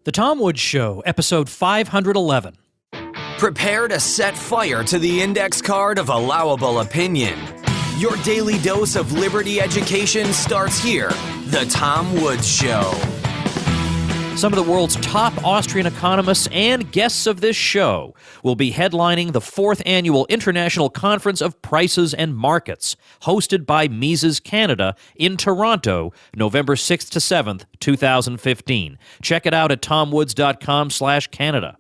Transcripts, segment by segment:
The Tom Woods Show, episode 511. Prepare to set fire to the index card of allowable opinion. Your daily dose of liberty education starts here. The Tom Woods Show. Some of the world's top Austrian economists and guests of this show will be headlining the 4th Annual International Conference of Prices and Markets, hosted by Mises Canada in Toronto, November 6th to 7th, 2015. Check it out at tomwoods.com/Canada.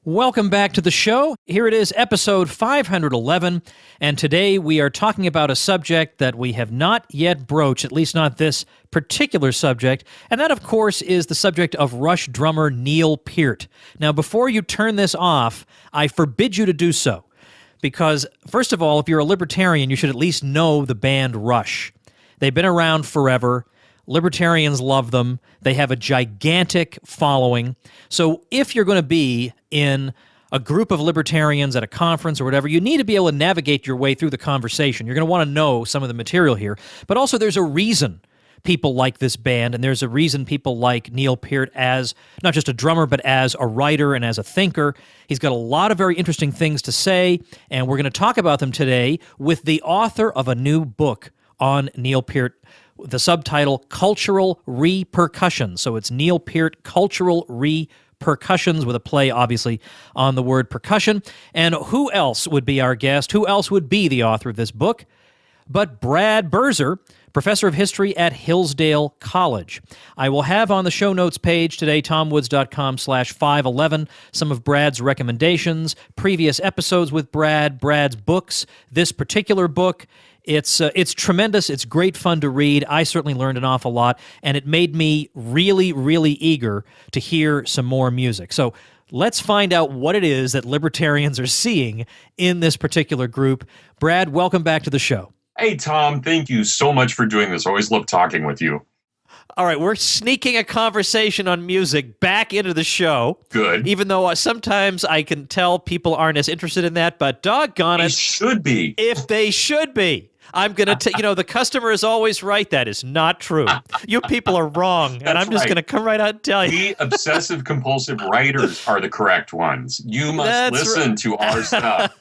Welcome back to the show. Here it is, episode 511, and today we are talking about a subject that we have not yet broached, at least not this particular subject, and that, of course, is the subject of Rush drummer Neil Peart. Now, before you turn this off, I forbid you to do so, because, first of all, if you're a libertarian, you should at least know the band Rush. They've been around forever. Libertarians love them. They have a gigantic following. So if you're going to be in a group of libertarians at a conference or whatever, you need to be able to navigate your way through the conversation. You're going to want to know some of the material here. But also there's a reason people like this band, and there's a reason people like Neil Peart as not just a drummer, but as a writer and as a thinker. He's got a lot of very interesting things to say, and we're going to talk about them today with the author of a new book on Neil Peart. The subtitle, Cultural Repercussions. So it's Neil Peart, Cultural Repercussions, with a play, obviously, on the word percussion. And who else would be our guest? Who else would be the author of this book but Brad Berzer, professor of history at Hillsdale College. I will have on the show notes page today, tomwoods.com/511, some of Brad's recommendations, previous episodes with Brad's books, this particular book. It's tremendous. It's great fun to read. I certainly learned an awful lot, and it made me really, really eager to hear some more music. So let's find out what it is that libertarians are seeing in this particular group. Brad, welcome back to the show. Hey, Tom, thank you so much for doing this. Always love talking with you. All right, we're sneaking a conversation on music back into the show. Good. Even though sometimes I can tell people aren't as interested in that, but doggone it. They should be. If they should be. I'm going to, the customer is always right. That is not true. You people are wrong, and I'm just going to come right out and tell you. We obsessive-compulsive writers are the correct ones. You must listen to our stuff.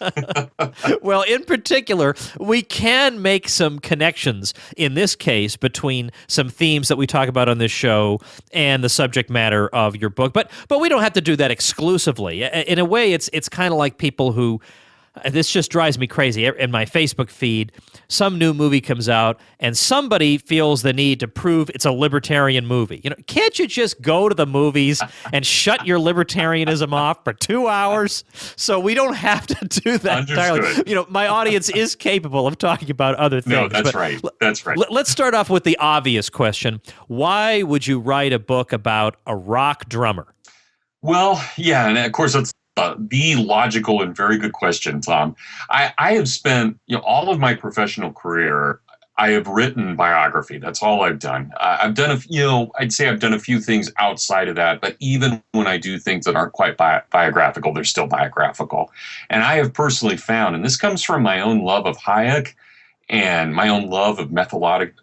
Well, in particular, we can make some connections, in this case, between some themes that we talk about on this show and the subject matter of your book. But we don't have to do that exclusively. In a way, it's kind of like people who... This just drives me crazy. In my Facebook feed, some new movie comes out, and somebody feels the need to prove it's a libertarian movie. Can't you just go to the movies and shut your libertarianism off for 2 hours? So we don't have to do that entirely. My audience is capable of talking about other things. No, that's right. That's right. Let's start off with the obvious question. Why would you write a book about a rock drummer? Well, yeah, and of course, it's the logical and very good question, Tom. I have spent all of my professional career, I have written biography. That's all I've done. I've done I'd say I've done a few things outside of that, but even when I do things that aren't quite biographical, they're still biographical. And I have personally found, and this comes from my own love of Hayek and my own love of methodological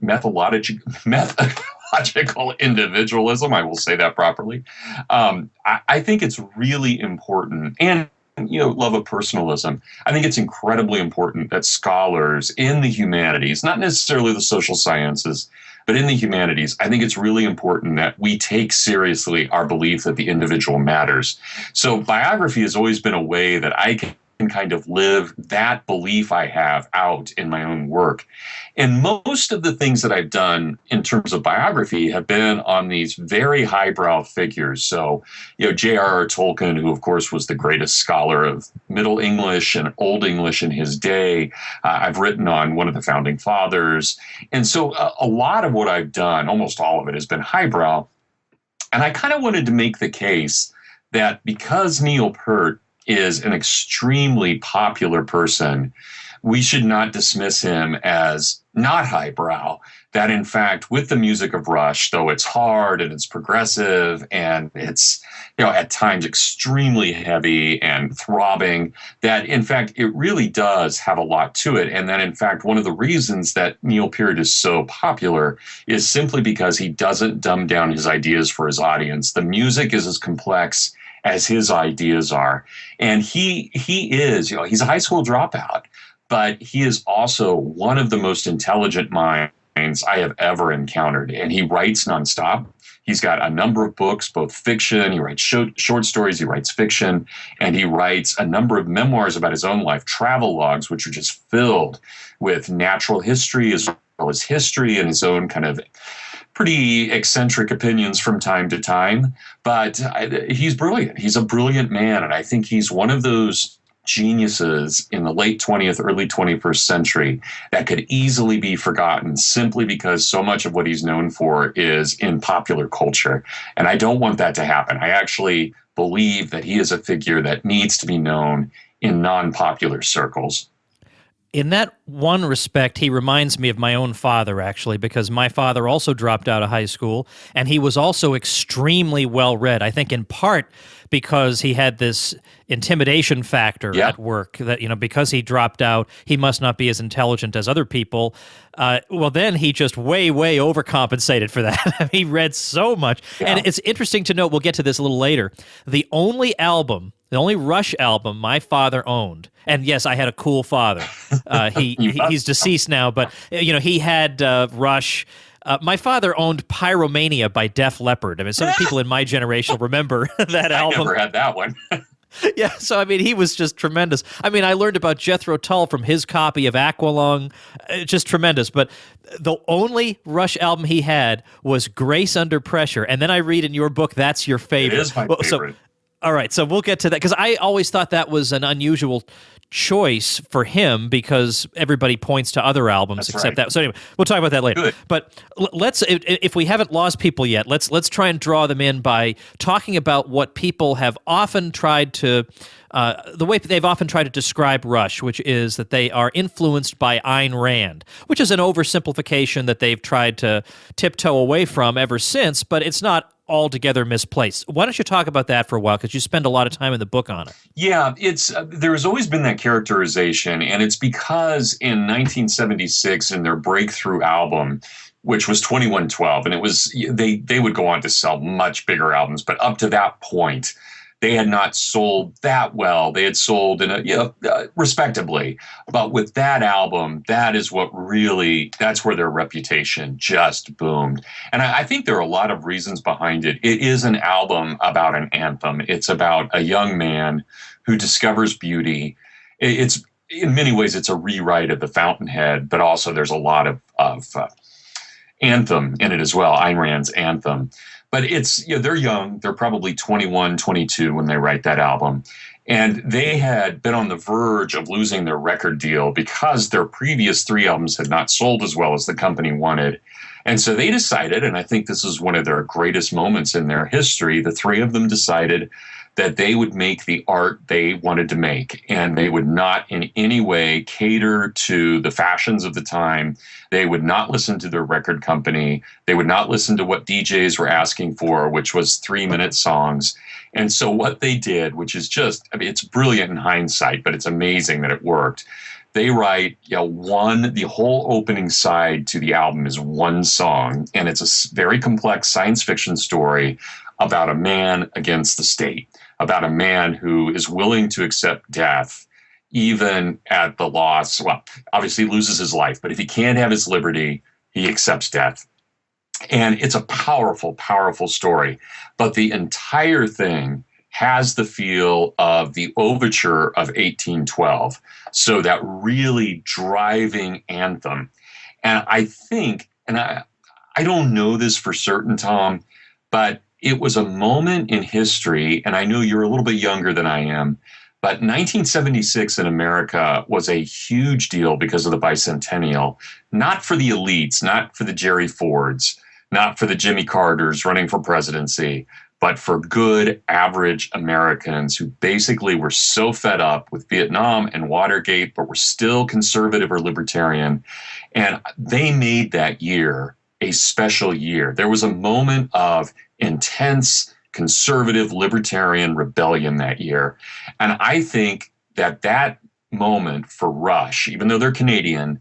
individualism, I will say that properly. I think it's really important, and love of personalism. I think it's incredibly important that scholars in the humanities, not necessarily the social sciences, but in the humanities, I think it's really important that we take seriously our belief that the individual matters. So biography has always been a way that I can kind of live that belief I have out in my own work. And most of the things that I've done in terms of biography have been on these very highbrow figures. So, J.R.R. Tolkien, who of course was the greatest scholar of Middle English and Old English in his day. I've written on one of the founding fathers. And so a lot of what I've done, almost all of it, has been highbrow. And I kind of wanted to make the case that because Neil Peart is an extremely popular person, we should not dismiss him as not highbrow, that in fact, with the music of Rush, though it's hard and it's progressive and it's, at times extremely heavy and throbbing, that in fact, it really does have a lot to it. And that in fact, one of the reasons that Neil Peart is so popular is simply because he doesn't dumb down his ideas for his audience. The music is as complex as his ideas are. And he is, he's a high school dropout, but he is also one of the most intelligent minds I have ever encountered. And he writes nonstop. He's got a number of books, both fiction, he writes short stories, he writes fiction, and he writes a number of memoirs about his own life, travel logs, which are just filled with natural history as well as history and his own kind of pretty eccentric opinions from time to time. But he's brilliant. He's a brilliant man. And I think he's one of those geniuses in the late 20th, early 21st century that could easily be forgotten simply because so much of what he's known for is in popular culture. And I don't want that to happen. I actually believe that he is a figure that needs to be known in non-popular circles. In that one respect, he reminds me of my own father, actually, because my father also dropped out of high school, and he was also extremely well-read, I think in part because he had this intimidation factor at work that, because he dropped out, he must not be as intelligent as other people. Well, then he just way overcompensated for that. He read so much. Yeah. And it's interesting to note, we'll get to this a little later, the only Rush album my father owned, and yes, I had a cool father. He's deceased now, but he had Rush. My father owned Pyromania by Def Leppard. I mean, some people in my generation will remember that album. I never had that one. Yeah, so I mean, he was just tremendous. I mean, I learned about Jethro Tull from his copy of Aqualung, just tremendous. But the only Rush album he had was Grace Under Pressure. And then I read in your book, that's your favorite. It is my favorite. All right, so we'll get to that, because I always thought that was an unusual choice for him because everybody points to other albums except that. So anyway, we'll talk about that later. Good. But let's, if we haven't lost people yet, let's try and draw them in by talking about what people have often tried to, the way they've often tried to describe Rush, which is that they are influenced by Ayn Rand, which is an oversimplification that they've tried to tiptoe away from ever since, but it's not altogether misplaced. Why don't you talk about that for a while, because you spend a lot of time in the book on it. Yeah, it's there has always been that characterization, and it's because in 1976, in their breakthrough album, which was 2112, and it was they would go on to sell much bigger albums, but up to that point, they had not sold that well. They had sold in respectably, but with that album, that's where their reputation just boomed. And I think there are a lot of reasons behind it. It is an album about an anthem. It's about a young man who discovers beauty. It's in many ways, it's a rewrite of The Fountainhead, but also there's a lot of anthem in it as well, Ayn Rand's Anthem. But it's, they're young. They're probably 21, 22 when they write that album. And they had been on the verge of losing their record deal because their previous 3 albums had not sold as well as the company wanted. And so they decided, and I think this is one of their greatest moments in their history, the 3 of them decided that they would make the art they wanted to make, and they would not in any way cater to the fashions of the time. They would not listen to their record company. They would not listen to what DJs were asking for, which was 3-minute songs. And so what they did, which is just, it's brilliant in hindsight, but it's amazing that it worked. They write, the whole opening side to the album is one song, and it's a very complex science fiction story about a man against the state, about a man who is willing to accept death even at the loss. Well, obviously he loses his life, but if he can't have his liberty, he accepts death. And it's a powerful, powerful story. But the entire thing has the feel of the overture of 1812. So that really driving anthem. And I think, and I don't know this for certain, Tom, but it was a moment in history, and I know you're a little bit younger than I am, but 1976 in America was a huge deal because of the bicentennial, not for the elites, not for the Jerry Fords, not for the Jimmy Carters running for presidency, but for good, average Americans who basically were so fed up with Vietnam and Watergate, but were still conservative or libertarian. And they made that year a special year. There was a moment of intense conservative libertarian rebellion that year. And I think that moment for Rush, even though they're Canadian,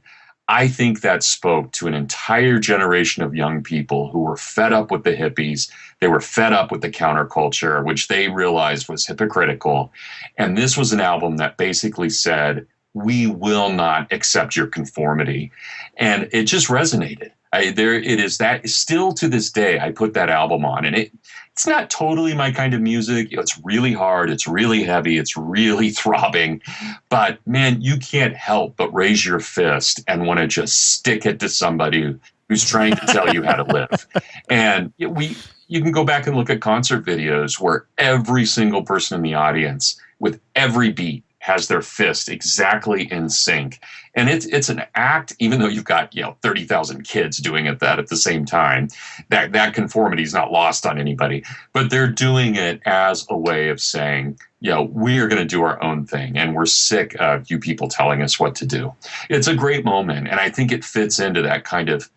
I think that spoke to an entire generation of young people who were fed up with the hippies. They were fed up with the counterculture, which they realized was hypocritical. And this was an album that basically said, we will not accept your conformity. And it just resonated. It is that still to this day, I put that album on, and it's not totally my kind of music. It's really hard. It's really heavy. It's really throbbing. But man, you can't help but raise your fist and want to just stick it to somebody who's trying to tell you how to live. And you can go back and look at concert videos where every single person in the audience, with every beat, has their fist exactly in sync. And it's an act, even though you've got 30,000 kids doing it at the same time. That conformity is not lost on anybody. But they're doing it as a way of saying, we are going to do our own thing, and we're sick of you people telling us what to do. It's a great moment, and I think it fits into that kind of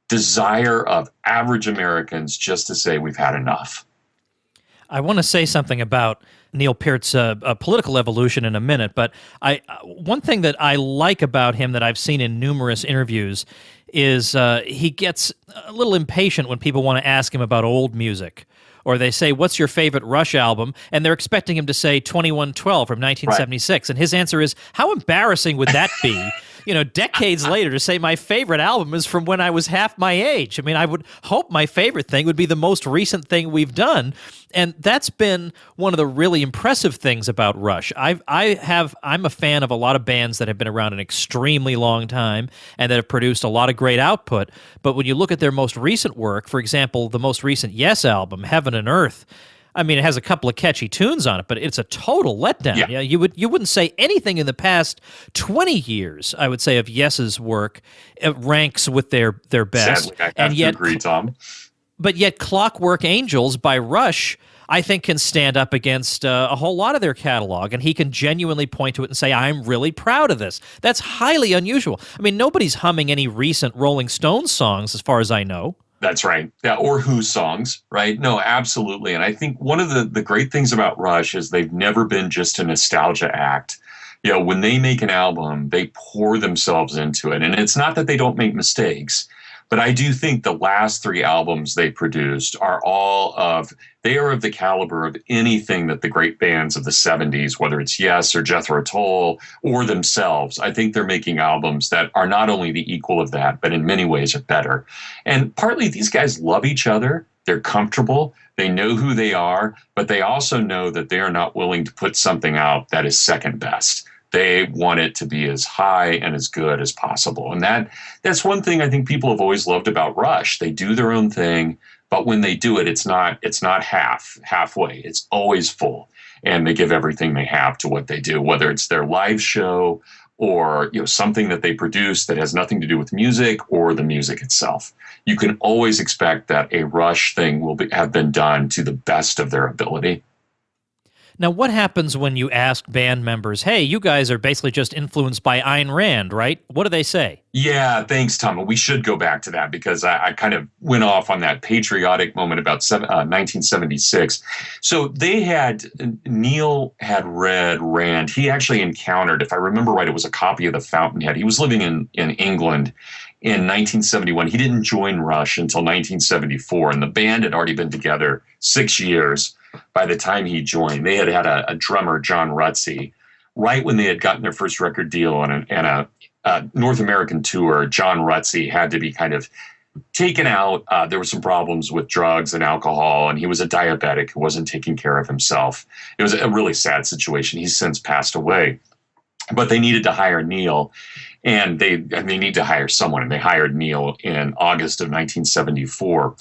desire of average Americans just to say we've had enough. I want to say something about Neil Peart's political evolution in a minute, but one thing that I like about him that I've seen in numerous interviews is he gets a little impatient when people want to ask him about old music. Or they say, what's your favorite Rush album? And they're expecting him to say 2112 from 1976. Right. And his answer is, how embarrassing would that be? Decades later, to say my favorite album is from when I was half my age. I mean, I would hope my favorite thing would be the most recent thing we've done. And that's been one of the really impressive things about Rush. I'm a fan of a lot of bands that have been around an extremely long time and that have produced a lot of great output. But when you look at their most recent work, for example, the most recent Yes album, Heaven and Earth, I mean, it has a couple of catchy tunes on it, but it's a total letdown. Yeah. You wouldn't say anything in the past 20 years, I would say, of Yes's work ranks with their best. Sadly, I have to agree, Tom. But yet Clockwork Angels by Rush, I think, can stand up against a whole lot of their catalog, and he can genuinely point to it and say, I'm really proud of this. That's highly unusual. I mean, nobody's humming any recent Rolling Stones songs, as far as I know. That's right. Yeah, or Who songs, right? No, absolutely. And I think one of the great things about Rush is they've never been just a nostalgia act. When they make an album, they pour themselves into it. And it's not that they don't make mistakes, but I do think the last three albums they produced are of the caliber of anything that the great bands of the 70s, whether it's Yes or Jethro Tull or themselves, I think they're making albums that are not only the equal of that, but in many ways are better. And partly these guys love each other. They're comfortable. They know who they are, but they also know that they are not willing to put something out that is second best. They want it to be as high and as good as possible. And that's one thing I think people have always loved about Rush. They do their own thing, but when they do it, it's not halfway. It's always full. And they give everything they have to what they do, whether it's their live show or something that they produce that has nothing to do with music or the music itself. You can always expect that a Rush thing will have been done to the best of their ability. Now, what happens when you ask band members, hey, you guys are basically just influenced by Ayn Rand, right? What do they say? Yeah, thanks, Tom. We should go back to that because I kind of went off on that patriotic moment about 1976. So Neil had read Rand. He actually encountered, if I remember right, it was a copy of The Fountainhead. He was living in England in 1971. He didn't join Rush until 1974, and the band had already been together 6 years. By the time he joined, they had a drummer, John Rutsey. Right when they had gotten their first record deal and a North American tour, John Rutsey had to be kind of taken out. There were some problems with drugs and alcohol, and he was a diabetic who wasn't taking care of himself. It was a really sad situation. He's since passed away. But they needed to hire Neil, and they need to hire someone, and they hired Neil in August of 1974.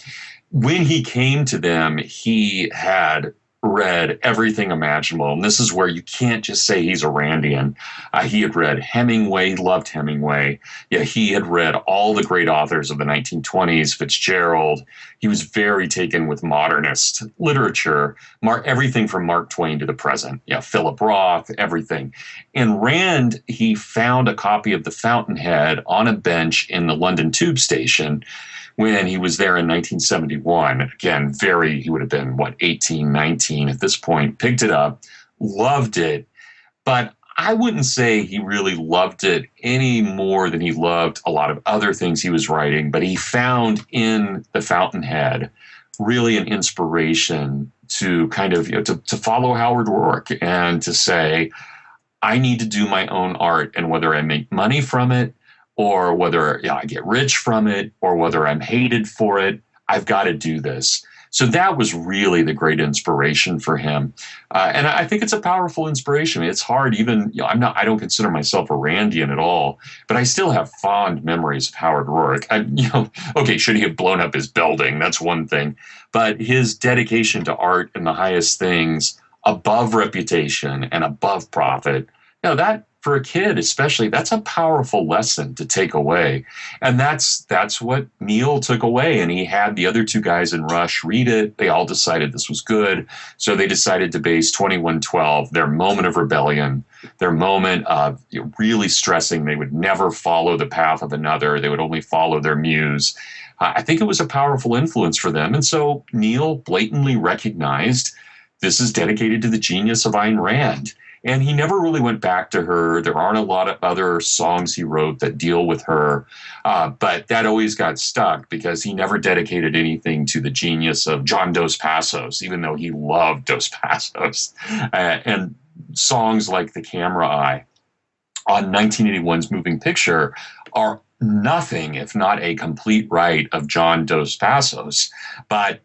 When he came to them, he had read everything imaginable. And this is where you can't just say he's a Randian. He had read Hemingway, loved Hemingway. Yeah, he had read all the great authors of the 1920s, Fitzgerald. He was very taken with modernist literature, everything from Mark Twain to the present. Yeah, Philip Roth, everything. And Rand, he found a copy of The Fountainhead on a bench in the London Tube station when he was there in 1971. Again, he would have been, 18, 19 at this point, picked it up, loved it. But I wouldn't say he really loved it any more than he loved a lot of other things he was writing. But he found in The Fountainhead really an inspiration to kind of, to follow Howard Roark and to say, I need to do my own art, and whether I make money from it, or whether I get rich from it, or whether I'm hated for it, I've got to do this. So that was really the great inspiration for him. And I think it's a powerful inspiration. I mean, it's hard, even, I don't consider myself a Randian at all, but I still have fond memories of Howard Roark. Okay, should he have blown up his building? That's one thing. But his dedication to art and the highest things, above reputation and above profit, that, for a kid especially, that's a powerful lesson to take away. And that's what Neil took away. And he had the other two guys in Rush read it. They all decided this was good. So they decided to base 2112, their moment of rebellion, their moment of really stressing they would never follow the path of another. They would only follow their muse. I think it was a powerful influence for them. And so Neil blatantly recognized this is dedicated to the genius of Ayn Rand. And he never really went back to her. There aren't a lot of other songs he wrote that deal with her. But that always got stuck because he never dedicated anything to the genius of John Dos Passos, even though he loved Dos Passos. And songs like The Camera Eye on 1981's Moving Picture are nothing if not a complete write of John Dos Passos. But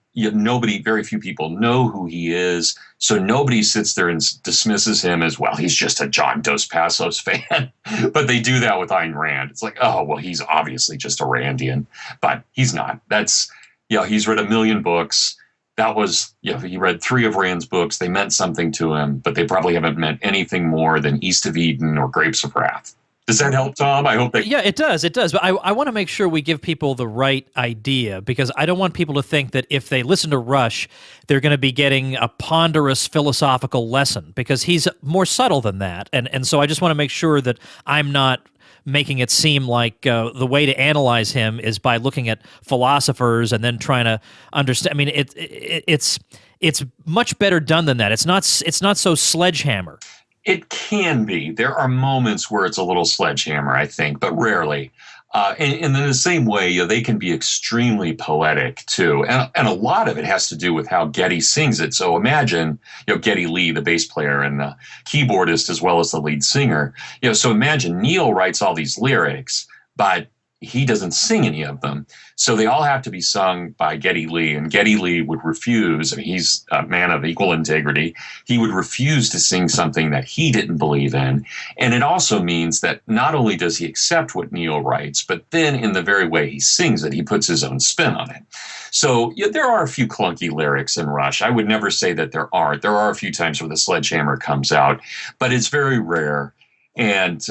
very few people know who he is. So nobody sits there and dismisses him as, well, he's just a John Dos Passos fan. But they do that with Ayn Rand. It's like, oh, well, he's obviously just a Randian. But he's not. He's read 1 million books. That was, he read 3 of Rand's books. They meant something to him, but they probably haven't meant anything more than East of Eden or Grapes of Wrath. Does that help, Tom? I hope that... Yeah, it does. It does. But I want to make sure we give people the right idea, because I don't want people to think that if they listen to Rush, they're going to be getting a ponderous philosophical lesson, because he's more subtle than that. And so I just want to make sure that I'm not making it seem like the way to analyze him is by looking at philosophers and then trying to understand. I mean, it's much better done than that. It's not so sledgehammer. It can be. There are moments where it's a little sledgehammer, I think, but rarely. And in the same way, they can be extremely poetic, too. And a lot of it has to do with how Geddy sings it. So imagine, Geddy Lee, the bass player and the keyboardist, as well as the lead singer. So imagine Neil writes all these lyrics, but he doesn't sing any of them. So they all have to be sung by Geddy Lee, and Geddy Lee would refuse. I mean, he's a man of equal integrity. He would refuse to sing something that he didn't believe in. And it also means that not only does he accept what Neil writes, but then in the very way he sings it, he puts his own spin on it. So there are a few clunky lyrics in Rush. I would never say that there aren't. There are a few times where the sledgehammer comes out, but it's very rare. And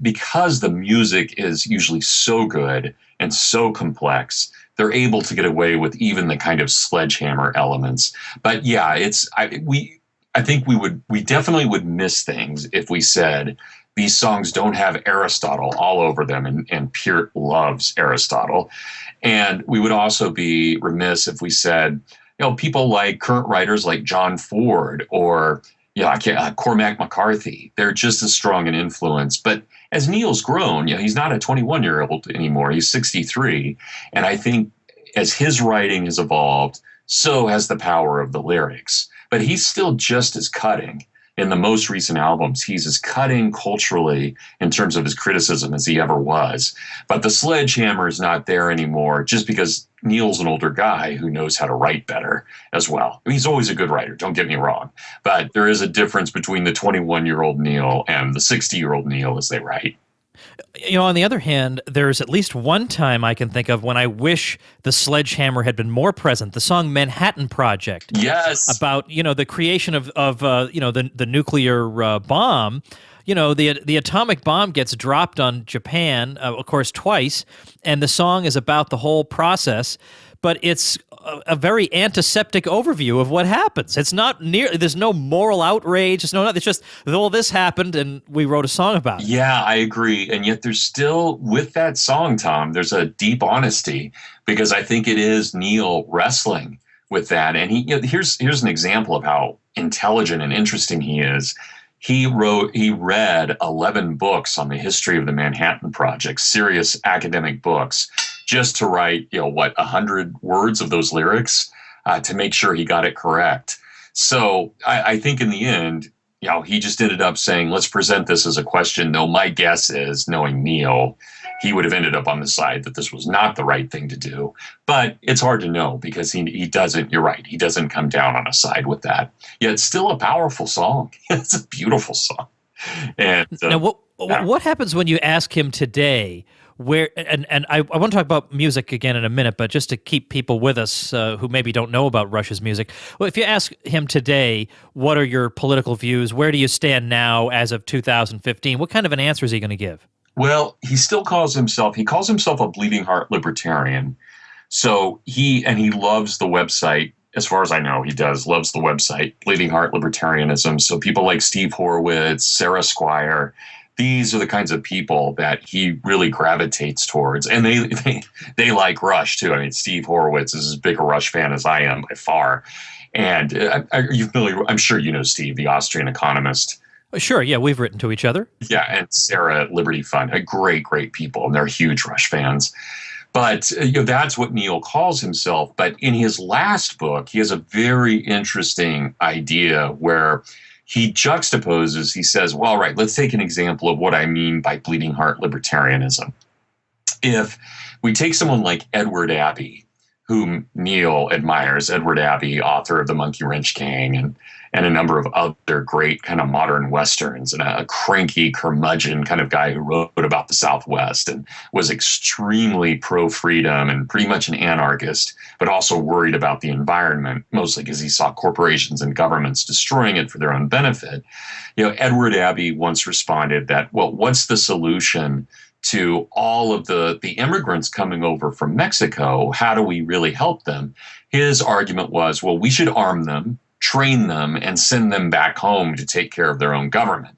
because the music is usually so good and so complex, they're able to get away with even the kind of sledgehammer elements. But yeah, I think we definitely would miss things if we said these songs don't have Aristotle all over them, and Peart loves Aristotle. And we would also be remiss if we said, people like current writers like John Ford or Cormac McCarthy, they're just as strong an influence. But as Neil's grown, he's not a 21-year-old anymore. He's 63. And I think as his writing has evolved, so has the power of the lyrics. But he's still just as cutting. In the most recent albums, he's as cutting culturally in terms of his criticism as he ever was. But the sledgehammer is not there anymore just because Neil's an older guy who knows how to write better as well. I mean, he's always a good writer, don't get me wrong. But there is a difference between the 21-year-old Neil and the 60-year-old Neil as they write. On the other hand, there's at least one time I can think of when I wish the sledgehammer had been more present. The song Manhattan Project. Yes. About, the creation of the nuclear bomb. The atomic bomb gets dropped on Japan, of course, twice, and the song is about the whole process, but it's a very antiseptic overview of what happens. It's not there's no moral outrage. It's just, well, this happened and we wrote a song about it. Yeah, I agree. And yet there's still, with that song, Tom, there's a deep honesty, because I think it is Neil wrestling with that. And here's an example of how intelligent and interesting he is. He read 11 books on the history of the Manhattan Project, serious academic books, just to write, 100 words of those lyrics to make sure he got it correct. So I think in the end, he just ended up saying, let's present this as a question. No, my guess is, knowing Neil, he would have ended up on the side that this was not the right thing to do. But it's hard to know, because he doesn't, you're right, he doesn't come down on a side with that. Yet it's still a powerful song. It's a beautiful song. And now, what happens when you ask him today, where, and I want to talk about music again in a minute, but just to keep people with us who maybe don't know about Rush's music, well, if you ask him today, what are your political views? Where do you stand now as of 2015? What kind of an answer is he going to give? Well, he calls himself a bleeding heart libertarian. So he loves the website. As far as I know, loves the website, Bleeding Heart Libertarianism. So people like Steve Horowitz, Sarah Squire, these are the kinds of people that he really gravitates towards. And they like Rush too. I mean, Steve Horowitz is as big a Rush fan as I am by far. And are you familiar? I'm sure you know Steve, the Austrian economist. Sure, yeah, we've written to each other. Yeah, and Sarah at Liberty Fund, great people, and they're huge Rush fans. But that's what Neil calls himself. But in his last book, he has a very interesting idea where he juxtaposes, he says, well, all right, let's take an example of what I mean by bleeding heart libertarianism. If we take someone like Edward Abbey, whom Neil admires, Edward Abbey, author of The Monkey Wrench Gang and a number of other great kind of modern Westerns, and a cranky curmudgeon kind of guy who wrote about the Southwest and was extremely pro-freedom and pretty much an anarchist, but also worried about the environment, mostly because he saw corporations and governments destroying it for their own benefit. Edward Abbey once responded that, well, what's the solution to all of the immigrants coming over from Mexico? How do we really help them? His argument was, well, we should arm them, train them, and send them back home to take care of their own government.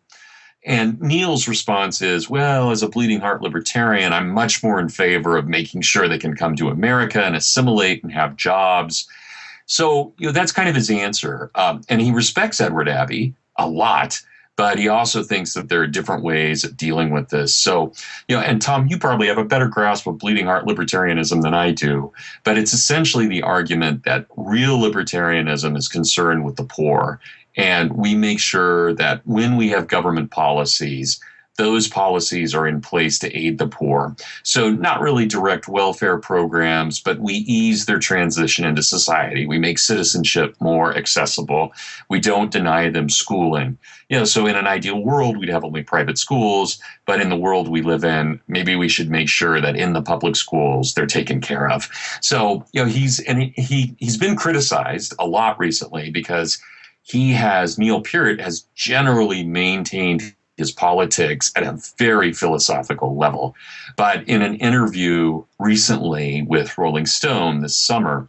And Neil's response is, well, as a bleeding heart libertarian, I'm much more in favor of making sure they can come to America and assimilate and have jobs. So, that's kind of his answer. And he respects Edward Abbey a lot, but he also thinks that there are different ways of dealing with this. So, and Tom, you probably have a better grasp of bleeding heart libertarianism than I do, but it's essentially the argument that real libertarianism is concerned with the poor. And we make sure that when we have government policies, those policies are in place to aid the poor. So not really direct welfare programs, but we ease their transition into society. We make citizenship more accessible. We don't deny them schooling. So in an ideal world, we'd have only private schools, but in the world we live in, maybe we should make sure that in the public schools, they're taken care of. So, he's been criticized a lot recently because Neil Peart has generally maintained his politics at a very philosophical level. But in an interview recently with Rolling Stone this summer,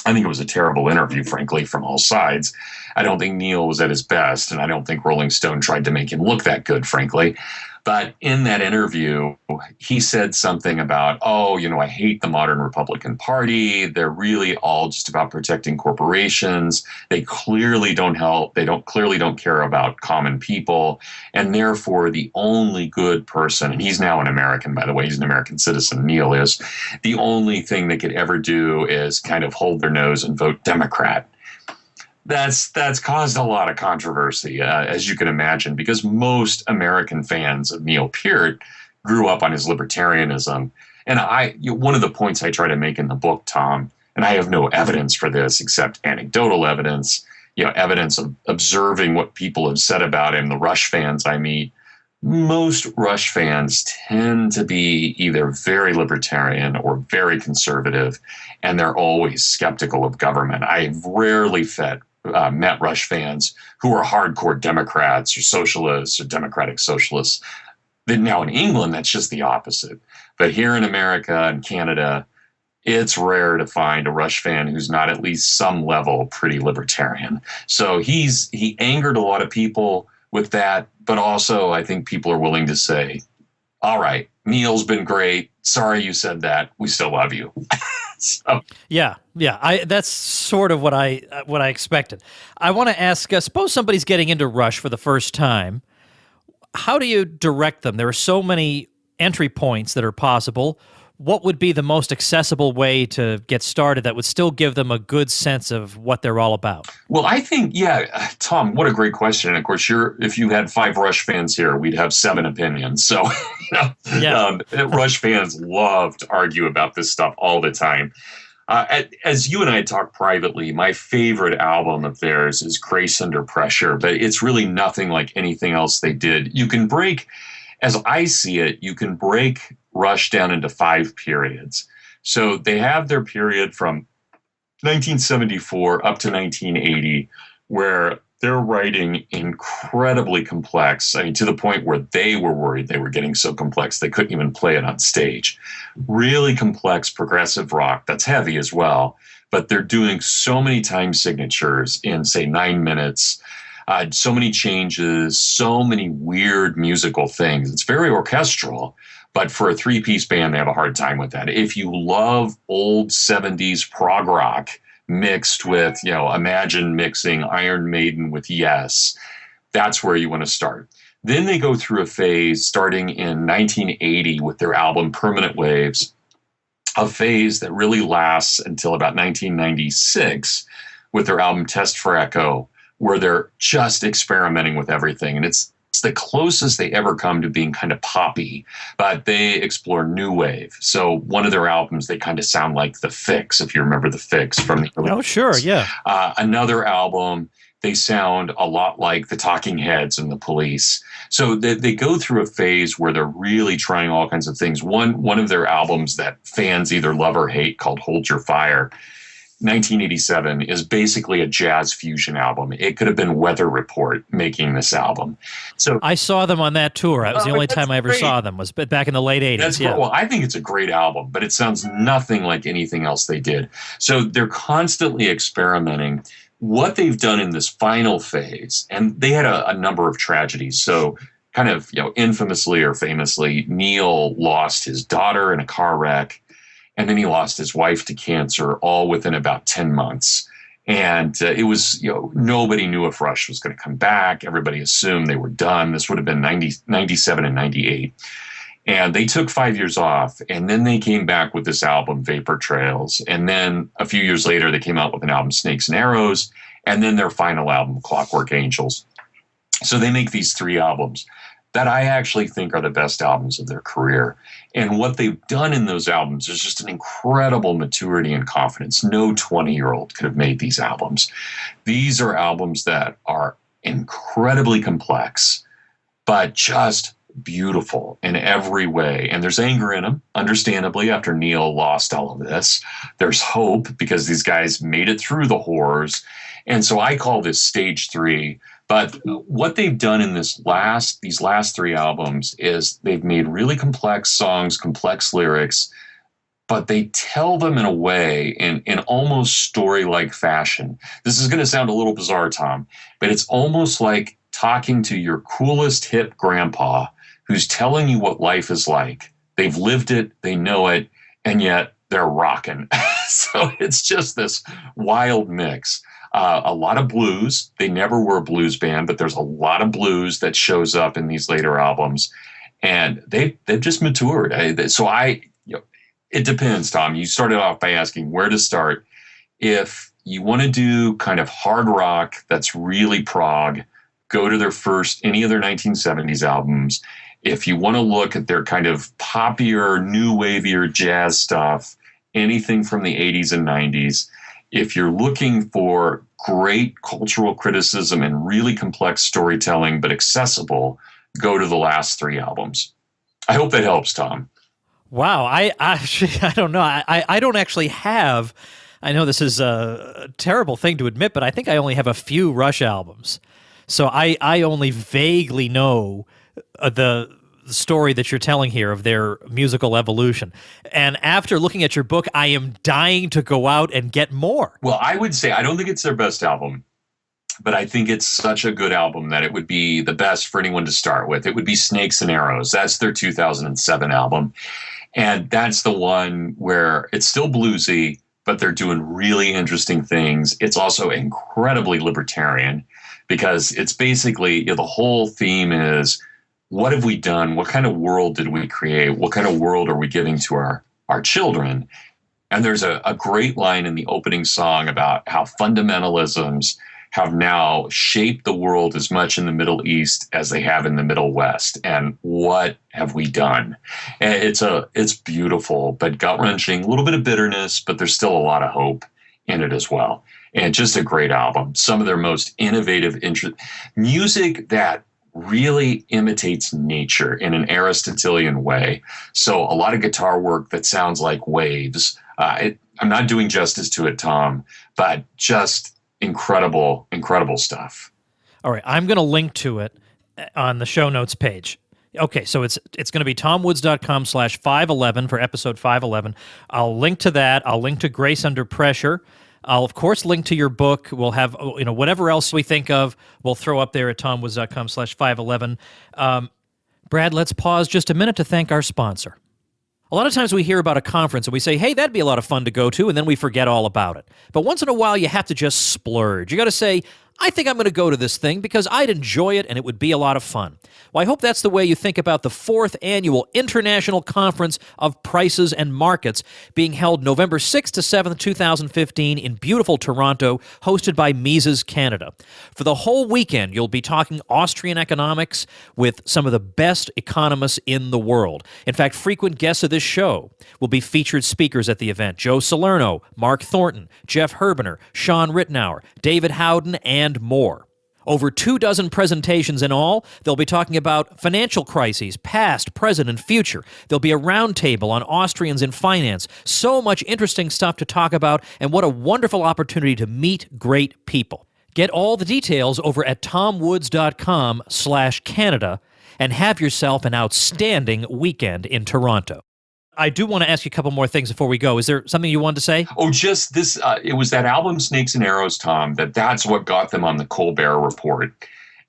I think it was a terrible interview, frankly, from all sides. I don't think Neil was at his best, and I don't think Rolling Stone tried to make him look that good, frankly. But in that interview, he said something about, I hate the modern Republican Party. They're really all just about protecting corporations. They clearly don't help. They clearly don't care about common people. And therefore, the only good person, and he's now an American, by the way, he's an American citizen, Neil is, the only thing they could ever do is kind of hold their nose and vote Democrat. That's caused a lot of controversy, as you can imagine, because most American fans of Neil Peart grew up on his libertarianism. And one of the points I try to make in the book, Tom, and I have no evidence for this except anecdotal evidence, evidence of observing what people have said about him, the Rush fans I meet. most Rush fans tend to be either very libertarian or very conservative, and they're always skeptical of government. I've rarely met Rush fans who are hardcore Democrats or socialists or democratic socialists. Then now in England, that's just the opposite. But here in America and Canada, it's rare to find a Rush fan who's not at least some level pretty libertarian. So he angered a lot of people with that, but also I think people are willing to say, all right, Neil's been great. Sorry you said that. We still love you. So. Yeah. That's sort of what I expected. I want to ask, suppose somebody's getting into Rush for the first time. How do you direct them? There are so many entry points that are possible. What would be the most accessible way to get started that would still give them a good sense of what they're all about? Well, I think, Tom, what a great question. And of course, if you had 5 Rush fans here, we'd have 7 opinions. So, Rush fans love to argue about this stuff all the time. As you and I talked privately, my favorite album of theirs is Grace Under Pressure, but it's really nothing like anything else they did. You can break, as I see it, you can break Rush down into 5 periods. So they have their period from 1974 up to 1980, where they're writing incredibly complex, to the point where they were worried they were getting so complex they couldn't even play it on stage. Really complex progressive rock that's heavy as well, but they're doing so many time signatures in, say, 9 minutes, so many changes, so many weird musical things. It's very orchestral, but for a 3-piece band, they have a hard time with that. If you love old 70s prog rock mixed with, imagine mixing Iron Maiden with Yes, that's where you want to start. Then they go through a phase starting in 1980 with their album Permanent Waves, a phase that really lasts until about 1996 with their album Test for Echo, where they're just experimenting with everything. And it's the closest they ever come to being kind of poppy, but they explore new wave. So one of their albums, they kind of sound like The Fix, if you remember The Fix from the early Oh, sure, yeah. Another album, they sound a lot like the Talking Heads and the Police. So they go through a phase where they're really trying all kinds of things. One of their albums that fans either love or hate, called Hold Your Fire, 1987, is basically a jazz fusion album. It could have been Weather Report making this album. So I saw them on that tour. That was the only time I ever saw them, was back in the late 80s. Well, I think it's a great album, but it sounds nothing like anything else they did. So they're constantly experimenting. What they've done in this final phase, and they had a number of tragedies. So kind of, infamously or famously, Neil lost his daughter in a car wreck. And then he lost his wife to cancer, all within about 10 months. And it was, nobody knew if Rush was going to come back. Everybody assumed they were done. This would have been 97 and 98. And they took 5 years off. And then they came back with this album, Vapor Trails. And then a few years later, they came out with an album, Snakes and Arrows. And then their final album, Clockwork Angels. So they make these 3 albums that I actually think are the best albums of their career. And what they've done in those albums is just an incredible maturity and confidence. No 20-year-old could have made these albums. These are albums that are incredibly complex, but just beautiful in every way. And there's anger in them, understandably, after Neil lost all of this. There's hope because these guys made it through the horrors. And so I call this stage 3. But what they've done in these last 3 albums is they've made really complex songs, complex lyrics, but they tell them in a way, in almost story-like fashion. This is going to sound a little bizarre, Tom, but it's almost like talking to your coolest hip grandpa who's telling you what life is like. They've lived it, they know it, and yet they're rocking. So it's just this wild mix. A lot of blues. They never were a blues band, but there's a lot of blues that shows up in these later albums, and they've just matured. It depends, Tom. You started off by asking where to start. If you want to do kind of hard rock that's really prog, go to any of their 1970s albums. If you want to look at their kind of poppier, new wavier jazz stuff, anything from the 80s and 90s. If you're looking for great cultural criticism and really complex storytelling, but accessible, go to the last three albums. I hope that helps, Tom. Wow, I actually, I don't know. I don't actually have, I know this is a terrible thing to admit, but I think I only have a few Rush albums. So I only vaguely know the story that you're telling here of their musical evolution. And after looking at your book, I am dying to go out and get more. Well, I would say I don't think it's their best album, but I think it's such a good album that it would be the best for anyone to start with. It would be Snakes and Arrows. That's their 2007 album. And that's the one where it's still bluesy, but they're doing really interesting things. It's also incredibly libertarian because it's basically, the whole theme is, what have we done? What kind of world did we create? What kind of world are we giving to our children? And there's a great line in the opening song about how fundamentalisms have now shaped the world as much in the Middle East as they have in the Middle West. And what have we done? And it's beautiful, but gut-wrenching, a little bit of bitterness, but there's still a lot of hope in it as well. And just a great album. Some of their most innovative music that really imitates nature in an Aristotelian way. So a lot of guitar work that sounds like waves. I'm not doing justice to it, Tom, but just incredible stuff. All right, I'm going to link to it on the show notes page. Okay, so it's going to be tomwoods.com/511 for episode 511. I'll link to that. I'll link to Grace Under Pressure. I'll, of course, link to your book. We'll have, whatever else we think of, we'll throw up there at tomwoods.com/511. Brad, let's pause just a minute to thank our sponsor. A lot of times we hear about a conference and we say, hey, that'd be a lot of fun to go to, and then we forget all about it. But once in a while, you have to just splurge. You got to say, I think I'm going to go to this thing because I'd enjoy it and it would be a lot of fun. Well, I hope that's the way you think about the 4th Annual International Conference of Prices and Markets being held November 6th to 7th, 2015 in beautiful Toronto, hosted by Mises Canada. For the whole weekend, you'll be talking Austrian economics with some of the best economists in the world. In fact, frequent guests of this show will be featured speakers at the event. Joe Salerno, Mark Thornton, Jeff Herbener, Sean Rittenauer, David Howden, and more. Over 24 presentations in all. They'll be talking about financial crises, past, present, and future. There'll be a roundtable on Austrians in finance. So much interesting stuff to talk about, and what a wonderful opportunity to meet great people. Get all the details over at tomwoods.com/Canada and have yourself an outstanding weekend in Toronto. I do want to ask you a couple more things before we go. Is there something you wanted to say? Oh, just this. It was that album Snakes and Arrows, Tom, that's what got them on the Colbert Report.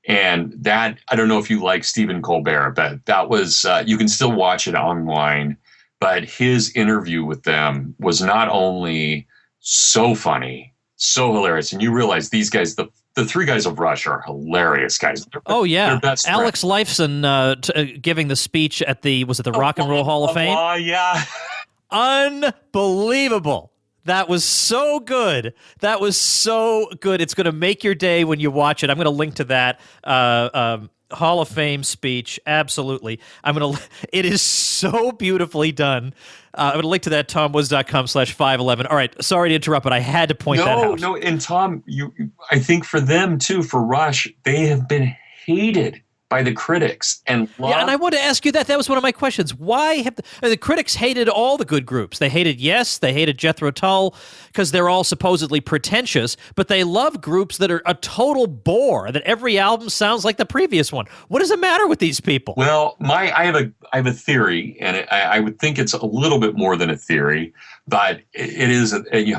And that, I don't know if you like Stephen Colbert, but that was, you can still watch it online. But his interview with them was not only so funny, so hilarious. And you realize these guys, the three guys of Rush are hilarious guys. Oh, yeah. They're best Alex friends. Lifeson giving the speech at the Rock and Roll Hall of Fame? Oh, yeah. Unbelievable. That was so good. That was so good. It's going to make your day when you watch it. I'm going to link to that Hall of Fame speech. Absolutely. It is so beautifully done. I'm going to link to that, tomwoods.com/511. All right. Sorry to interrupt, but I had to point that out. No. And Tom, I think for them too, for Rush, they have been hated by the critics and loved. Yeah, and I want to ask you that. That was one of my questions. Why have the critics hated all the good groups? They hated Yes, they hated Jethro Tull because they're all supposedly pretentious, but they love groups that are a total bore, that every album sounds like the previous one. What is the matter with these people? Well, I have a theory, and I would think it's a little bit more than a theory, but it is,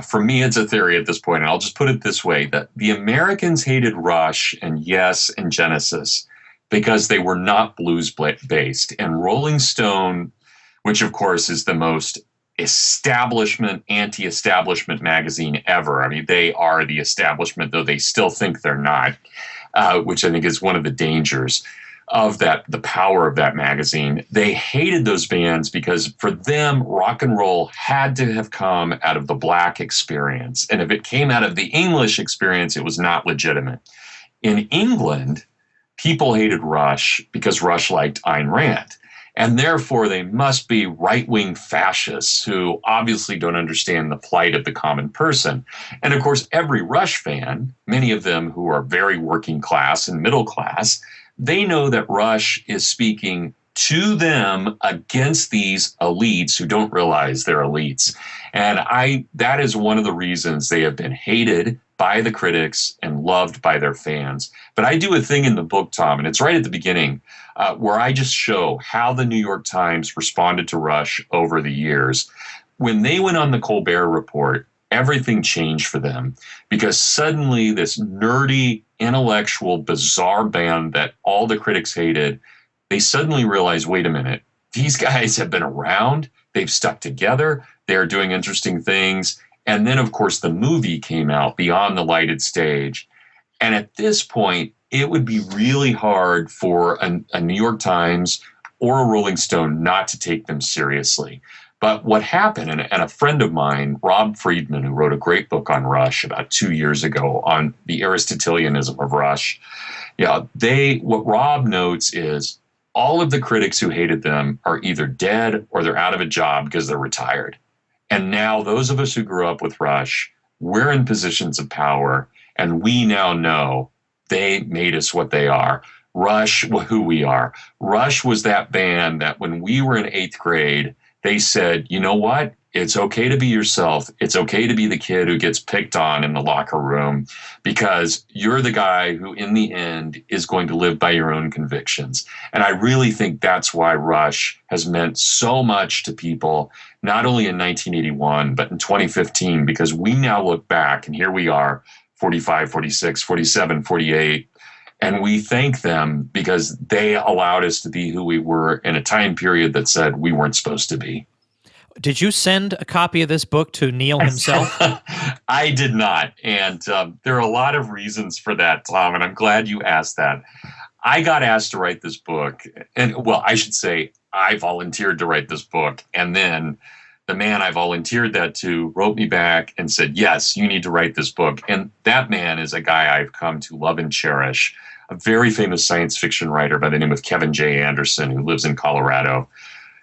for me, it's a theory at this point. And I'll just put it this way, that the Americans hated Rush and Yes and Genesis because they were not blues-based. And Rolling Stone, which of course is the most anti-establishment magazine ever. I mean, they are the establishment, though they still think they're not, which I think is one of the dangers of the power of that magazine. They hated those bands because for them, rock and roll had to have come out of the black experience. And if it came out of the English experience, it was not legitimate. In England, people hated Rush because Rush liked Ayn Rand. And therefore, they must be right-wing fascists who obviously don't understand the plight of the common person. And of course, every Rush fan, many of them who are very working class and middle class, they know that Rush is speaking to them against these elites who don't realize they're elites. And that is one of the reasons they have been hated by the critics and loved by their fans. But I do a thing in the book, Tom, and it's right at the beginning, where I just show how the New York Times responded to Rush over the years. When they went on the Colbert Report, everything changed for them because suddenly this nerdy, intellectual, bizarre band that all the critics hated, they suddenly realized, wait a minute, these guys have been around, they've stuck together, they're doing interesting things. And then, of course, the movie came out, Beyond the Lighted Stage. And at this point, it would be really hard for a New York Times or a Rolling Stone not to take them seriously. But what happened, and a friend of mine, Rob Friedman, who wrote a great book on Rush about 2 years ago on the Aristotelianism of Rush, what Rob notes is all of the critics who hated them are either dead or they're out of a job because they're retired. And now those of us who grew up with Rush, we're in positions of power, and we now know they made us what they are. Rush, who we are. Rush was that band that when we were in 8th grade, they said, you know what? It's okay to be yourself. It's okay to be the kid who gets picked on in the locker room because you're the guy who, in the end, is going to live by your own convictions. And I really think that's why Rush has meant so much to people, not only in 1981, but in 2015, because we now look back and here we are, 45, 46, 47, 48, and we thank them because they allowed us to be who we were in a time period that said we weren't supposed to be. Did you send a copy of this book to Neil himself? I did not. And there are a lot of reasons for that, Tom, and I'm glad you asked that. I got asked to write this book. And, well, I should say I volunteered to write this book. And then the man I volunteered that to wrote me back and said, yes, you need to write this book. And that man is a guy I've come to love and cherish, a very famous science fiction writer by the name of Kevin J. Anderson, who lives in Colorado.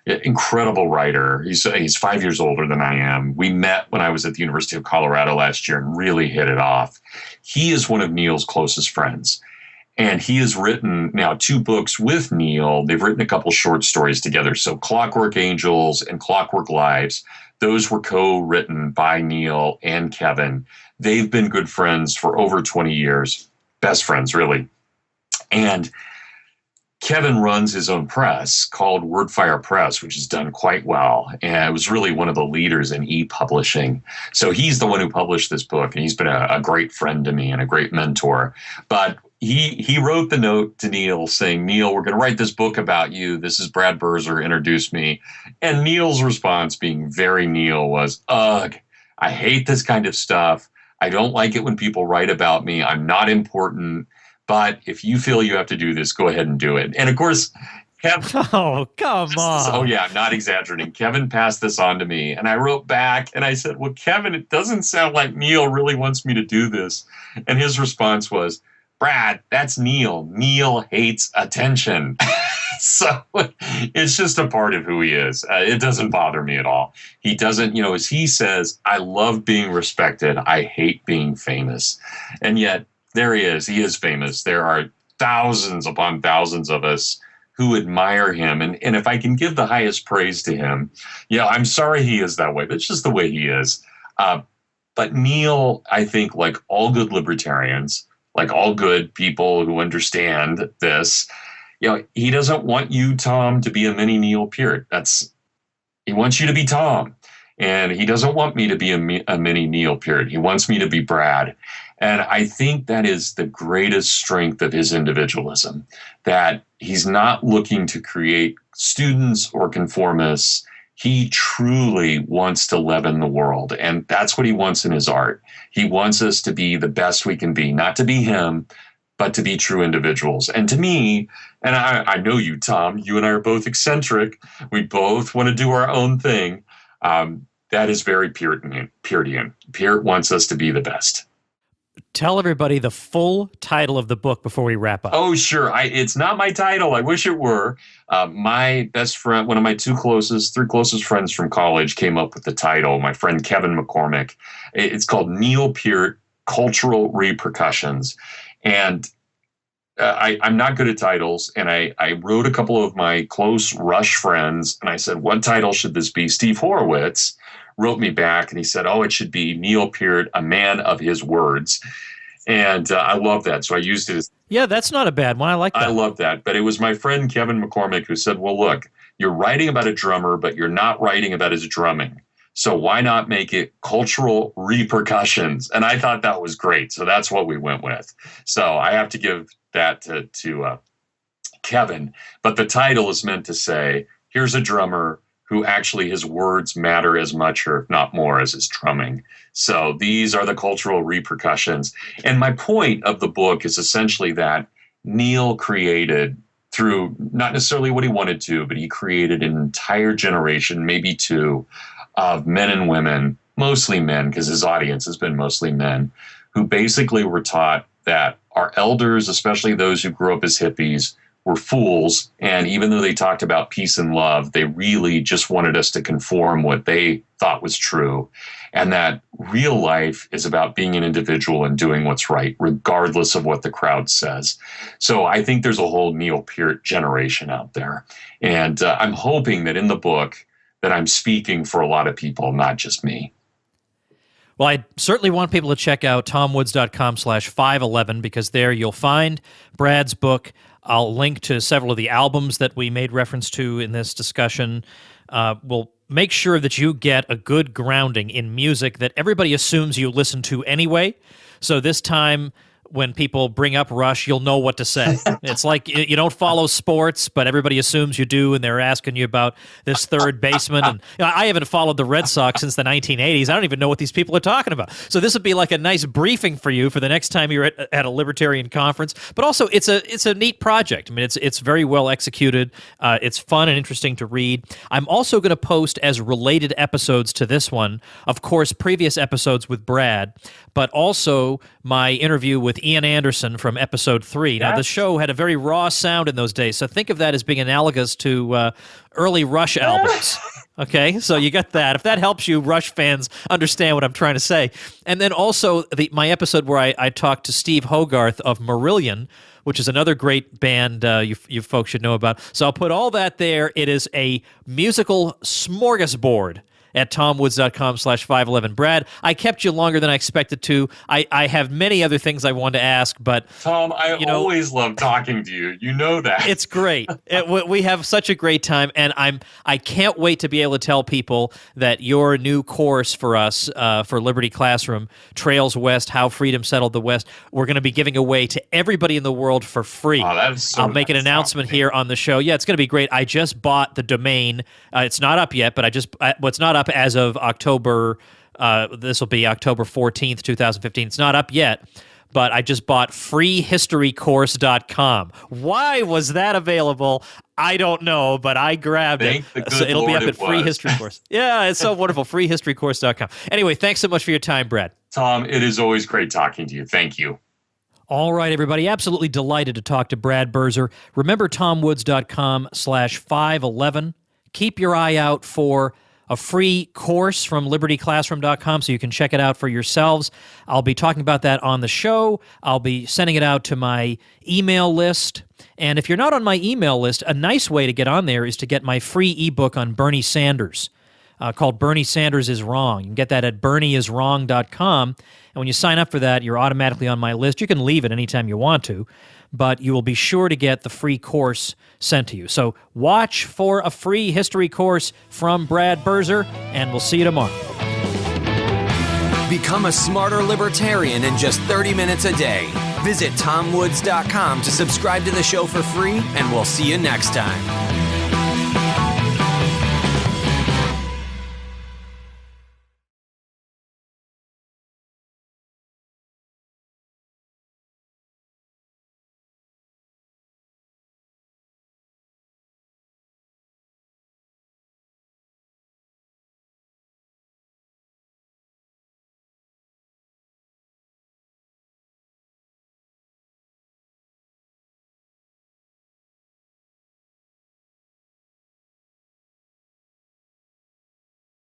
Incredible writer. He's 5 years older than I am. We met when I was at the University of Colorado last year and really hit it off. He is one of Neil's closest friends. And he has written now 2 books with Neil. They've written a couple short stories together. So Clockwork Angels and Clockwork Lives, those were co-written by Neil and Kevin. They've been good friends for over 20 years. Best friends, really. And Kevin runs his own press called Wordfire Press, which has done quite well. And it was really one of the leaders in e-publishing. So he's the one who published this book, and he's been a great friend to me and a great mentor. But he wrote the note to Neil saying, Neil, we're going to write this book about you. This is Brad Berzer, introduced me. And Neil's response, being very Neil, was, ugh, I hate this kind of stuff. I don't like it when people write about me. I'm not important. But if you feel you have to do this, go ahead and do it. And of course, Kevin. Oh, come on. Oh, yeah, I'm not exaggerating. Kevin passed this on to me. And I wrote back and I said, well, Kevin, it doesn't sound like Neil really wants me to do this. And his response was, Brad, that's Neil. Neil hates attention. So it's just a part of who he is. It doesn't bother me at all. He doesn't, as he says, I love being respected. I hate being famous. And yet, there he is. He is famous. There are thousands upon thousands of us who admire him. And if I can give the highest praise to him, I'm sorry he is that way. That's just the way he is. But Neil, I think, like all good libertarians, like all good people who understand this, he doesn't want you, Tom, to be a mini Neil Peart. He wants you to be Tom. And he doesn't want me to be a mini Neil Peart. He wants me to be Brad. And I think that is the greatest strength of his individualism, that he's not looking to create students or conformists. He truly wants to leaven the world. And that's what he wants in his art. He wants us to be the best we can be, not to be him, but to be true individuals. And to me, and I know you, Tom, you and I are both eccentric. We both want to do our own thing. That is very Peartian. Peart wants us to be the best. Tell everybody the full title of the book before we wrap up. Oh, sure. It's not my title. I wish it were. My best friend, one of my three closest friends from college came up with the title, my friend Kevin McCormick. It's called Neil Peart, Cultural Repercussions. And I'm not good at titles, and I wrote a couple of my close Rush friends, and I said, what title should this be? Steve Horowitz wrote me back, and he said, oh, it should be Neil Peart, a man of his words. And I love that. So I used it as... Yeah, that's not a bad one. I like that. I love that. But it was my friend Kevin McCormick who said, well, look, you're writing about a drummer, but you're not writing about his drumming. So why not make it cultural repercussions? And I thought that was great. So that's what we went with. So I have to give that to Kevin. But the title is meant to say, here's a drummer who actually his words matter as much or if not more as his drumming. So these are the cultural repercussions. And my point of the book is essentially that Neil created, through not necessarily what he wanted to, but he created an entire generation, maybe two, of men and women, mostly men, because his audience has been mostly men, who basically were taught that our elders, especially those who grew up as hippies, were fools. And even though they talked about peace and love, they really just wanted us to conform what they thought was true. And that real life is about being an individual and doing what's right, regardless of what the crowd says. So I think there's a whole Neil Peart generation out there. And I'm hoping that in the book that I'm speaking for a lot of people, not just me. Well, I certainly want people to check out tomwoods.com/511 because there you'll find Brad's book. I'll link to several of the albums that we made reference to in this discussion. We'll make sure that you get a good grounding in music that everybody assumes you listen to anyway. So this time, when people bring up Rush, you'll know what to say. It's like you don't follow sports, but everybody assumes you do, and they're asking you about this third baseman. And I haven't followed the Red Sox since the 1980s. I don't even know what these people are talking about. So this would be like a nice briefing for you for the next time you're at a libertarian conference. But also, it's a neat project. I mean, it's very well executed. It's fun and interesting to read. I'm also going to post as related episodes to this one, of course, previous episodes with Brad, but also my interview with Ian Anderson from episode 3. Now, the show had a very raw sound in those days, so think of that as being analogous to early Rush albums. Okay, so you got that. If that helps you, Rush fans, understand what I'm trying to say. And then also my episode where I talked to Steve Hogarth of Marillion, which is another great band you folks should know about. So I'll put all that there. It is a musical smorgasbord at tomwoods.com/511. Brad, I kept you longer than I expected to. I have many other things I wanted to ask, but Tom, I always love talking to you. You know that. It's great. We have such a great time, and I can't wait to be able to tell people that your new course for us, for Liberty Classroom, Trails West, How Freedom Settled the West, we're going to be giving away to everybody in the world for free. Oh, that is so I'll make an announcement here on the show. Yeah, it's going to be great. I just bought the domain. It's not up yet, but it's not up as of October. This will be October 14th, 2015. It's not up yet, but I just bought freehistorycourse.com. Why was that available? I don't know, but I grabbed it. So it'll be up at was. Free History Course. Yeah, it's so wonderful. freehistorycourse.com. Anyway, thanks so much for your time, Brad. Tom, it is always great talking to you. Thank you. All right, everybody. Absolutely delighted to talk to Brad Birzer. Remember tomwoods.com/511. Keep your eye out for a free course from libertyclassroom.com so you can check it out for yourselves. I'll be talking about that on the show. I'll be sending it out to my email list. And if you're not on my email list, a nice way to get on there is to get my free ebook on Bernie Sanders called Bernie Sanders is Wrong. You can get that at bernieiswrong.com. And when you sign up for that, you're automatically on my list. You can leave it anytime you want to, but you will be sure to get the free course sent to you. So watch for a free history course from Brad Birzer, and we'll see you tomorrow. Become a smarter libertarian in just 30 minutes a day. Visit tomwoods.com to subscribe to the show for free, and we'll see you next time.